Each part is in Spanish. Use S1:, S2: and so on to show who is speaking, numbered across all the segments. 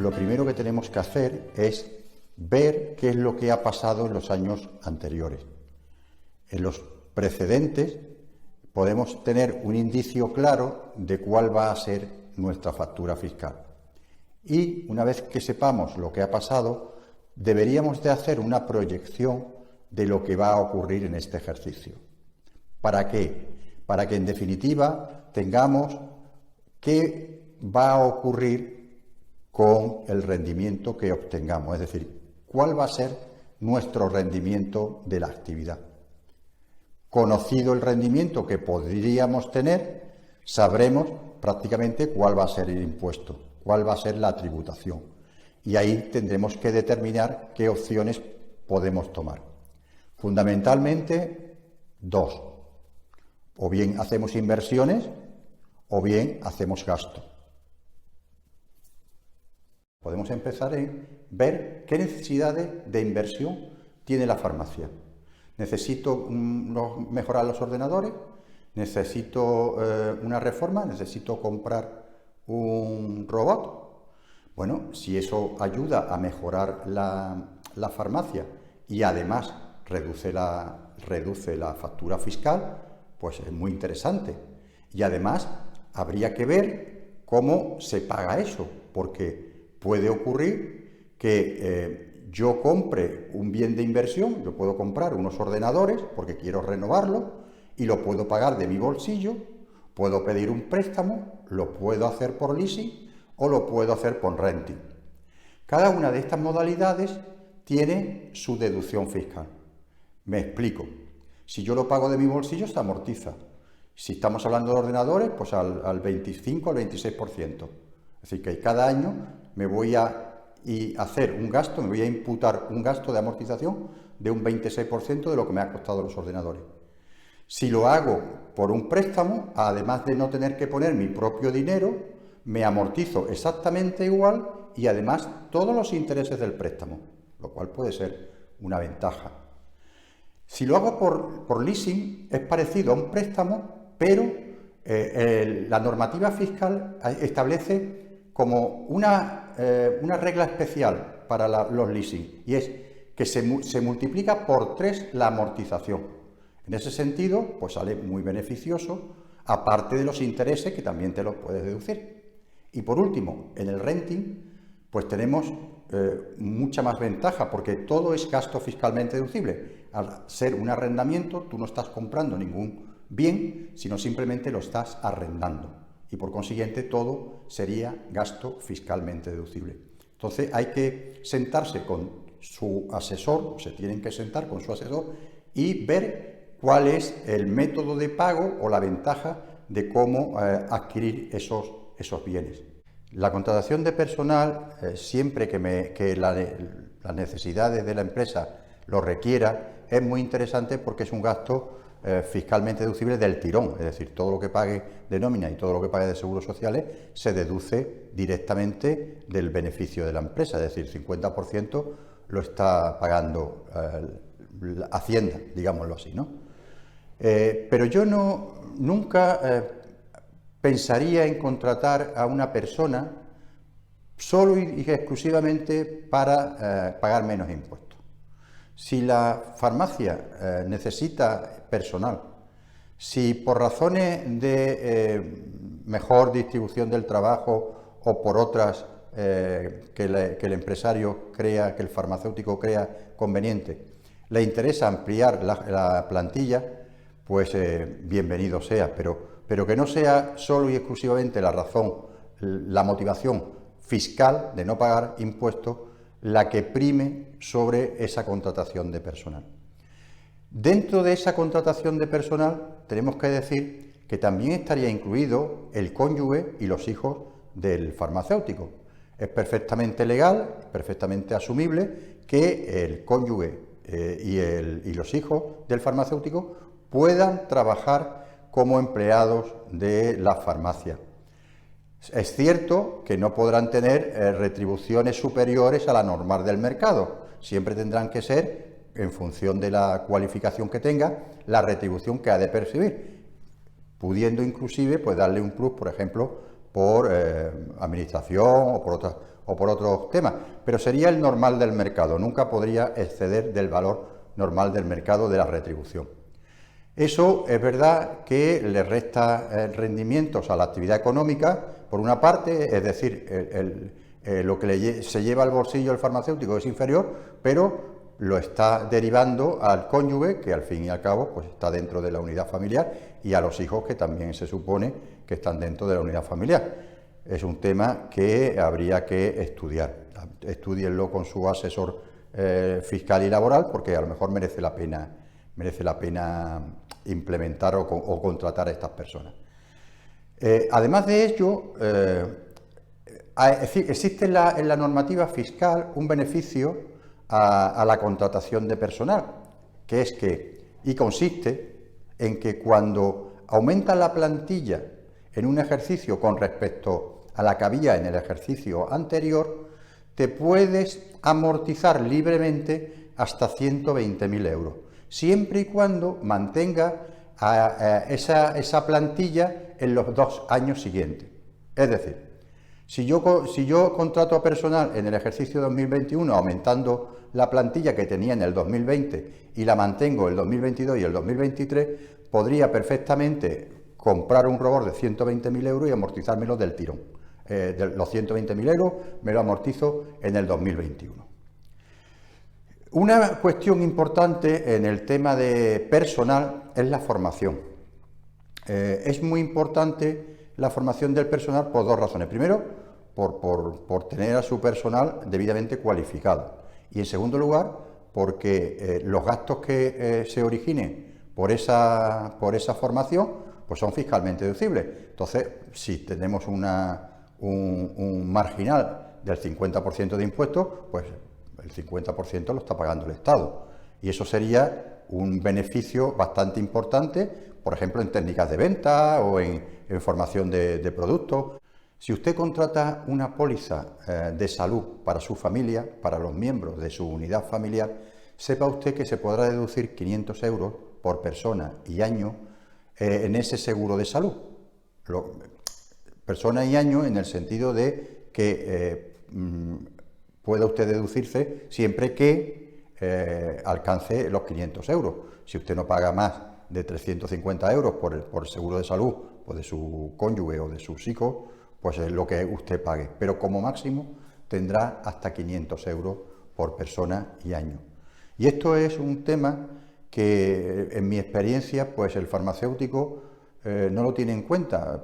S1: lo primero que tenemos que hacer es ver qué es lo que ha pasado en los años anteriores. En los precedentes podemos tener un indicio claro de cuál va a ser nuestra factura fiscal. Y una vez que sepamos lo que ha pasado, deberíamos de hacer una proyección de lo que va a ocurrir en este ejercicio. ¿Para qué? Para que en definitiva tengamos qué va a ocurrir con el rendimiento que obtengamos, es decir, cuál va a ser nuestro rendimiento de la actividad. Conocido el rendimiento que podríamos tener, sabremos prácticamente cuál va a ser el impuesto, cuál va a ser la tributación. Y ahí tendremos que determinar qué opciones podemos tomar. Fundamentalmente, dos. O bien hacemos inversiones o bien hacemos gasto. Podemos empezar en ver qué necesidades de inversión tiene la farmacia. ¿Necesito mejorar los ordenadores? ¿Necesito una reforma? ¿Necesito comprar un robot? Bueno, si eso ayuda a mejorar la farmacia y además reduce la factura fiscal, pues es muy interesante. Y además habría que ver cómo se paga eso, porque puede ocurrir que yo compre un bien de inversión, yo puedo comprar unos ordenadores porque quiero renovarlo y lo puedo pagar de mi bolsillo, puedo pedir un préstamo, lo puedo hacer por leasing o lo puedo hacer por renting. Cada una de estas modalidades tiene su deducción fiscal. Me explico. Si yo lo pago de mi bolsillo, se amortiza. Si estamos hablando de ordenadores, pues al 25 al 26%. Es decir, que cada año me voy a hacer un gasto, me voy a imputar un gasto de amortización de un 26% de lo que me ha costado los ordenadores. Si lo hago por un préstamo, además de no tener que poner mi propio dinero, me amortizo exactamente igual y además todos los intereses del préstamo, lo cual puede ser una ventaja. Si lo hago por leasing, es parecido a un préstamo, pero la normativa fiscal establece como una regla especial para los leasing, y es que se multiplica por 3 la amortización. En ese sentido, pues sale muy beneficioso, aparte de los intereses que también te los puedes deducir. Y por último, en el renting, pues tenemos mucha más ventaja, porque todo es gasto fiscalmente deducible. Al ser un arrendamiento, tú no estás comprando ningún bien, sino simplemente lo estás arrendando. Y por consiguiente, todo sería gasto fiscalmente deducible. Entonces, hay que sentarse con su asesor, se tienen que sentar con su asesor y ver cuál es el método de pago o la ventaja de cómo adquirir esos bienes. La contratación de personal, siempre que las necesidades de la empresa lo requiera, es muy interesante porque es un gasto fiscalmente deducible del tirón, es decir, todo lo que pague de nómina y todo lo que pague de seguros sociales se deduce directamente del beneficio de la empresa, es decir, 50% lo está pagando Hacienda, digámoslo así, ¿no? Pero yo nunca pensaría en contratar a una persona solo y exclusivamente para pagar menos impuestos. Si la farmacia necesita personal, si por razones de mejor distribución del trabajo o por otras que el empresario crea, que el farmacéutico crea conveniente, le interesa ampliar la plantilla, pues bienvenido sea, pero que no sea solo y exclusivamente la razón, la motivación fiscal de no pagar impuestos la que prime sobre esa contratación de personal. Dentro de esa contratación de personal tenemos que decir que también estaría incluido el cónyuge y los hijos del farmacéutico. Es perfectamente legal, perfectamente asumible que el cónyuge y los hijos del farmacéutico puedan trabajar como empleados de la farmacia. Es cierto que no podrán tener retribuciones superiores a la normal del mercado, siempre tendrán que ser, en función de la cualificación que tenga, la retribución que ha de percibir, pudiendo inclusive pues darle un plus, por ejemplo, por administración o o por otros temas, pero sería el normal del mercado, nunca podría exceder del valor normal del mercado de la retribución. Eso es verdad que le resta rendimientos a la actividad económica, por una parte, es decir, lo que se lleva al bolsillo el farmacéutico es inferior, pero lo está derivando al cónyuge, que al fin y al cabo pues, está dentro de la unidad familiar, y a los hijos, que también se supone que están dentro de la unidad familiar. Es un tema que habría que estudiar. Estúdienlo con su asesor fiscal y laboral, porque a lo mejor merece la pena implementar o contratar a estas personas. Además de ello, existe en la normativa fiscal un beneficio a la contratación de personal, que es y consiste en que cuando aumenta la plantilla en un ejercicio con respecto a la que había en el ejercicio anterior, te puedes amortizar libremente hasta 120.000 euros, siempre y cuando mantenga esa plantilla en los 2 años siguientes. Es decir, si yo contrato a personal en el ejercicio 2021 aumentando la plantilla que tenía en el 2020 y la mantengo el 2022 y el 2023, podría perfectamente comprar un robot de 120.000 euros y amortizármelo del tirón. Los 120.000 euros me lo amortizo en el 2021. Una cuestión importante en el tema de personal es la formación. Es muy importante la formación del personal por 2 razones. Primero, por tener a su personal debidamente cualificado. Y en segundo lugar, porque los gastos que se originen por esa formación pues son fiscalmente deducibles. Entonces, si tenemos un marginal del 50% de impuestos, pues el 50% lo está pagando el Estado. Y eso sería un beneficio bastante importante, por ejemplo, en técnicas de venta o en formación de productos. Si usted contrata una póliza de salud para su familia, para los miembros de su unidad familiar, sepa usted que se podrá deducir 500 euros por persona y año en ese seguro de salud. Persona y año en el sentido de que pueda usted deducirse siempre que alcance los 500 euros. Si usted no paga más de 350 euros por el seguro de salud o de su cónyuge o de sus hijos, pues es lo que usted pague, pero como máximo tendrá hasta 500 euros por persona y año. Y esto es un tema que en mi experiencia pues el farmacéutico no lo tiene en cuenta,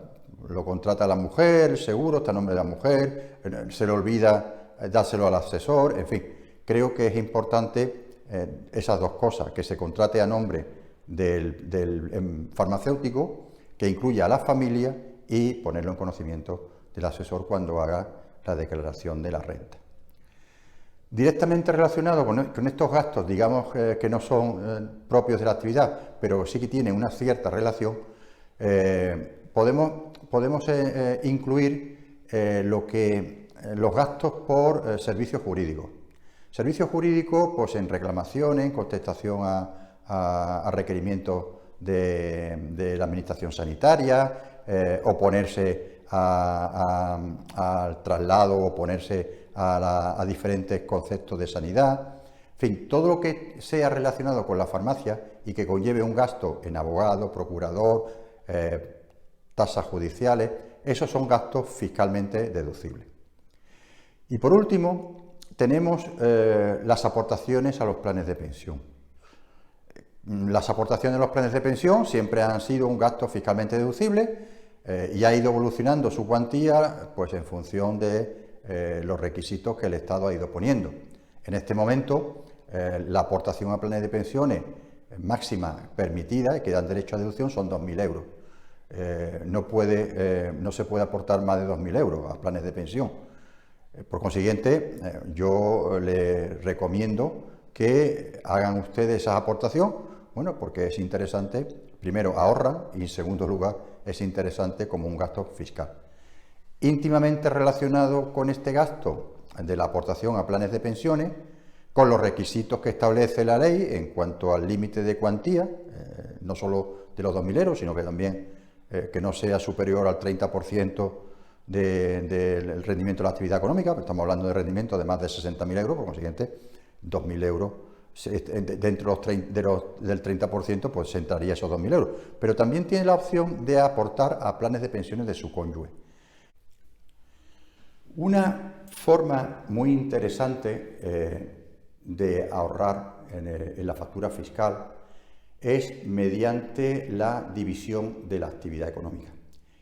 S1: lo contrata la mujer, el seguro está a nombre de la mujer, se le olvida dárselo al asesor, en fin, creo que es importante esas 2 cosas, que se contrate a nombre del farmacéutico, que incluya a la familia y ponerlo en conocimiento del asesor cuando haga la declaración de la renta. Directamente relacionado con estos gastos, digamos que no son propios de la actividad, pero sí que tienen una cierta relación, podemos incluir los gastos por servicios jurídicos. Servicios jurídicos, pues en reclamaciones, en contestación a requerimientos de la administración sanitaria, oponerse al traslado, oponerse a diferentes conceptos de sanidad, en fin, todo lo que sea relacionado con la farmacia y que conlleve un gasto en abogado, procurador, tasas judiciales, esos son gastos fiscalmente deducibles. Y por último, tenemos las aportaciones a los planes de pensión. Las aportaciones a los planes de pensión siempre han sido un gasto fiscalmente deducible y ha ido evolucionando su cuantía pues, en función de los requisitos que el Estado ha ido poniendo. En este momento, la aportación a planes de pensiones máxima permitida y que dan derecho a deducción son 2.000 euros. No se puede aportar más de 2.000 euros a planes de pensión. Por consiguiente, yo les recomiendo que hagan ustedes esa aportación, bueno, porque es interesante, primero ahorran y en segundo lugar es interesante como un gasto fiscal. Íntimamente relacionado con este gasto de la aportación a planes de pensiones, con los requisitos que establece la ley en cuanto al límite de cuantía, no solo de los 2.000 euros, sino que también que no sea superior al 30% del rendimiento de la actividad económica, pero estamos hablando de rendimiento de más de 60.000 euros, por consiguiente, 2.000 euros, dentro del 30%, pues se entraría esos 2.000 euros. Pero también tiene la opción de aportar a planes de pensiones de su cónyuge. Una forma muy interesante de ahorrar en la factura fiscal es mediante la división de la actividad económica.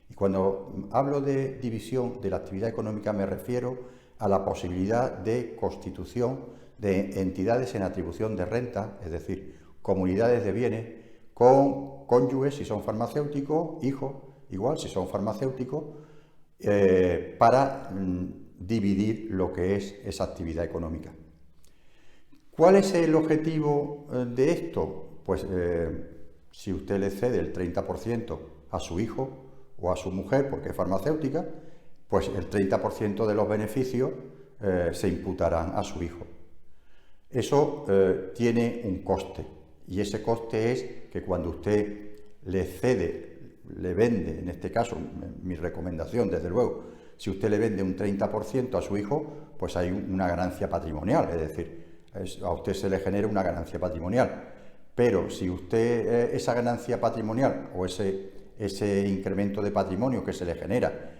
S1: Y cuando hablo de división de la actividad económica me refiero a la posibilidad de constitución de entidades en atribución de renta, es decir, comunidades de bienes, con cónyuges si son farmacéuticos, hijos igual si son farmacéuticos, para dividir lo que es esa actividad económica. ¿Cuál es el objetivo de esto? Pues si usted le cede el 30% a su hijo o a su mujer porque es farmacéutica, pues el 30% de los beneficios se imputarán a su hijo. Eso tiene un coste, y ese coste es que cuando usted le cede, le vende, en este caso, mi recomendación desde luego, si usted le vende un 30% a su hijo, pues hay una ganancia patrimonial, es decir, a usted se le genera una ganancia patrimonial. Pero si usted esa ganancia patrimonial o ese incremento de patrimonio que se le genera,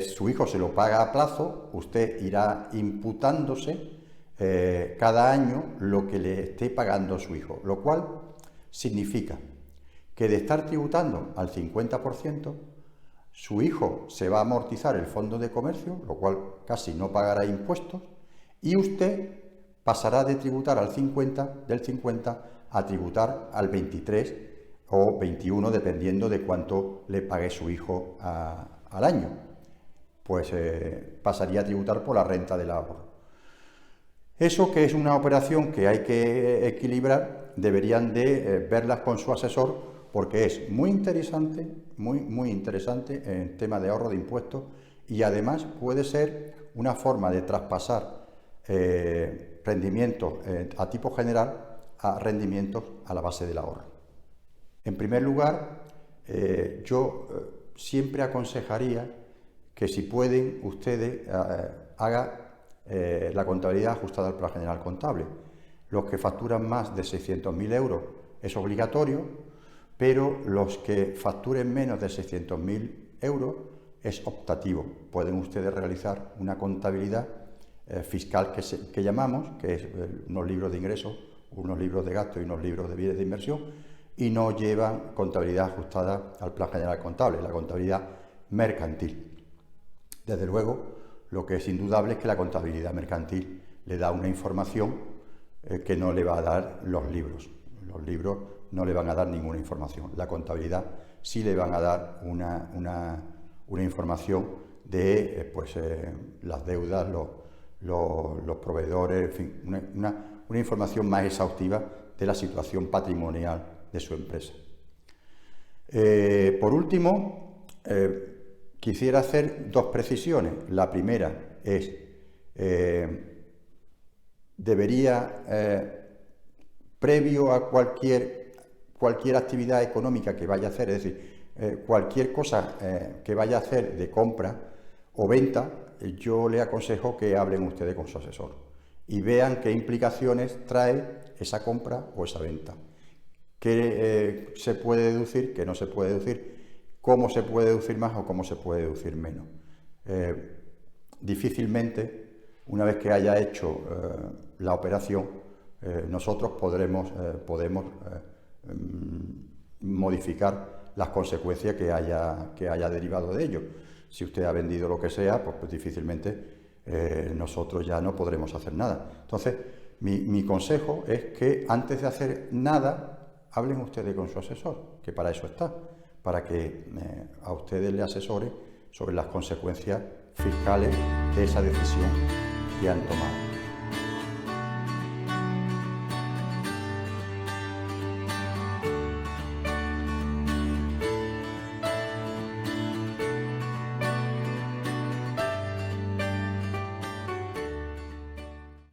S1: su hijo se lo paga a plazo, usted irá imputándose cada año lo que le esté pagando su hijo, lo cual significa que de estar tributando al 50%, su hijo se va a amortizar el fondo de comercio, lo cual casi no pagará impuestos, y usted pasará de tributar al 50% a tributar al 23 o 21, dependiendo de cuánto le pague su hijo al año. Pues pasaría a tributar por la renta del ahorro. Eso, que es una operación que hay que equilibrar, deberían de verlas con su asesor, porque es muy interesante, muy interesante en tema de ahorro de impuestos, y además puede ser una forma de traspasar rendimientos a tipo general a rendimientos a la base del ahorro. En primer lugar, yo siempre aconsejaría que, si pueden, ustedes hagan la contabilidad ajustada al Plan General Contable. Los que facturan más de 600.000 euros es obligatorio, pero los que facturen menos de 600.000 euros es optativo. Pueden ustedes realizar una contabilidad fiscal que llamamos, que es unos libros de ingresos, unos libros de gastos y unos libros de bienes de inversión, y no llevan contabilidad ajustada al Plan General Contable, la contabilidad mercantil. Desde luego, lo que es indudable es que la contabilidad mercantil le da una información que no le va a dar los libros. Los libros no le van a dar ninguna información. La contabilidad sí le van a dar una información de las deudas, los proveedores, en fin, una información más exhaustiva de la situación patrimonial de su empresa. Por último, quisiera hacer dos precisiones. La primera es, previo a cualquier actividad económica que vaya a hacer, es decir, cualquier cosa que vaya a hacer de compra o venta, yo le aconsejo que hablen ustedes con su asesor y vean qué implicaciones trae esa compra o esa venta. ¿Qué se puede deducir, qué no se puede deducir? ¿Cómo se puede deducir más o cómo se puede deducir menos? Difícilmente, una vez que haya hecho la operación, nosotros podemos modificar las consecuencias que haya derivado de ello. Si usted ha vendido lo que sea, pues difícilmente nosotros ya no podremos hacer nada. Entonces, mi consejo es que antes de hacer nada, hablen ustedes con su asesor, que para eso está, para que a ustedes le asesore sobre las consecuencias fiscales de esa decisión que han tomado.